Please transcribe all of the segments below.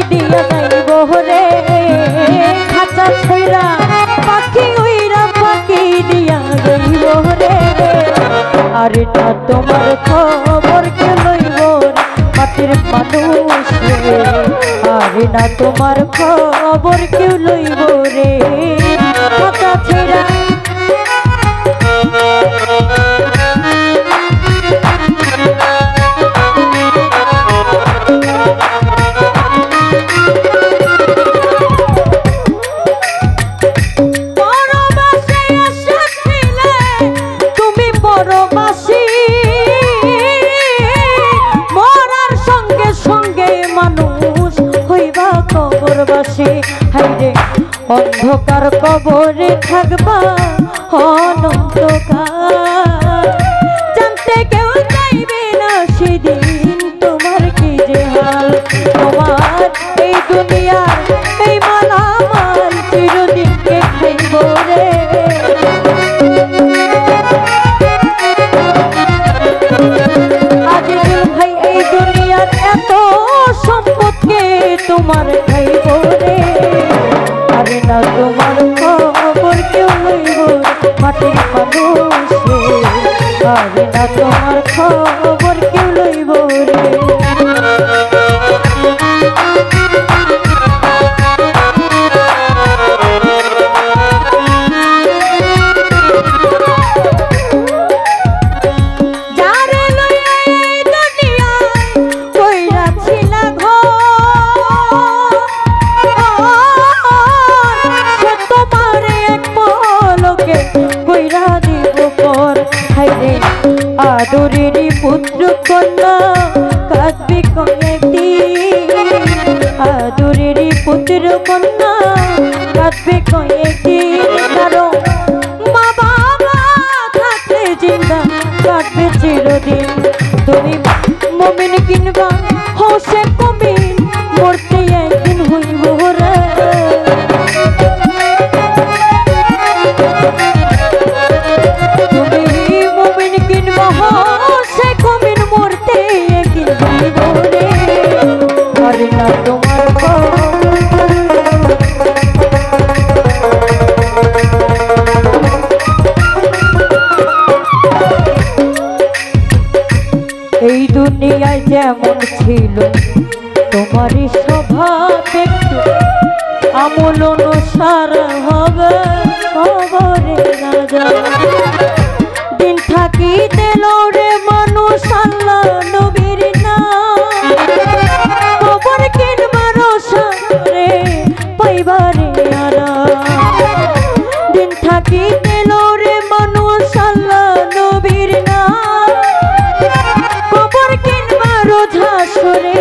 দিয়া যাইব রে খাঁচা ছাইরা পাখি উইরা পাখি দিয়া যাইব রে আরে না তোমার খবর কে লইব মাটির মানুষ রে আরে না তোমার খবর কেউ লইব রে খাঁচা ছাইরা অন্ধকার কবরে থাকবা অনন্তকাল জানতে কেউ চাইবে না সেদিন তোমার কি যে হাল তোমার এই দুনিয়ার এই মালামাল চিরদিন কে খাইব রে আজিজুল ভাই এই দুনিয়ার এত সম্পদকে তোমার খাইব রে আরে না তোমার খবর কেউ লইব মাটির মানুষ রে আরে না তোমার খবর কেউ লইব রে আদরেরই পুত্র কন্যা কাঁদবে কয়েকদিন আদরেরই পুত্র কন্যা কাঁদবে কয়েকদিন কারণ মা বাবা থাকলে জিন্দা কাটবে চিরদিন তুমি মুমিন কিনবা হোসে কমিন মরতে একদিন হইব রে এই দুনিয়ায় যেমন ছিল তোমারই স্বভাব একটু আমল অনুসার হবে খবরে না যাবে দিন থাকিতে লড়ে মানুষ আল্লাহ নবীর নাম খবর কিনবার সারে পাইবারে আরাম দিন থাকিতে লড়ে মানুষ আল্লাহ নবীর নাম খবর কিনবার ঝাসরে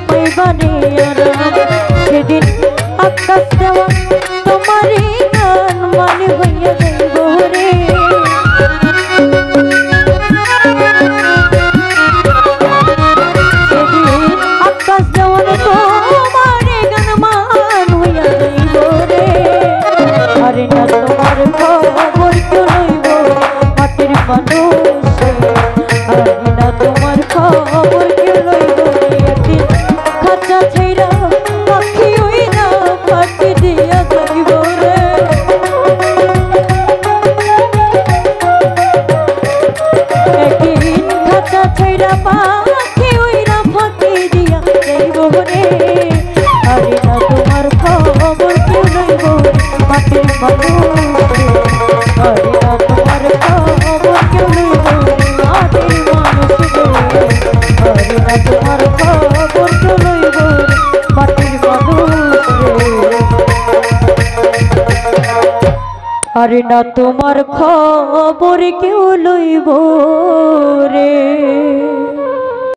পাইবারে আরাম সেদিন আকাশ দেওয়া তোমারই গান মানে হইয়া যাইব রে আরে না তোমার খবর কেউ লইব রে।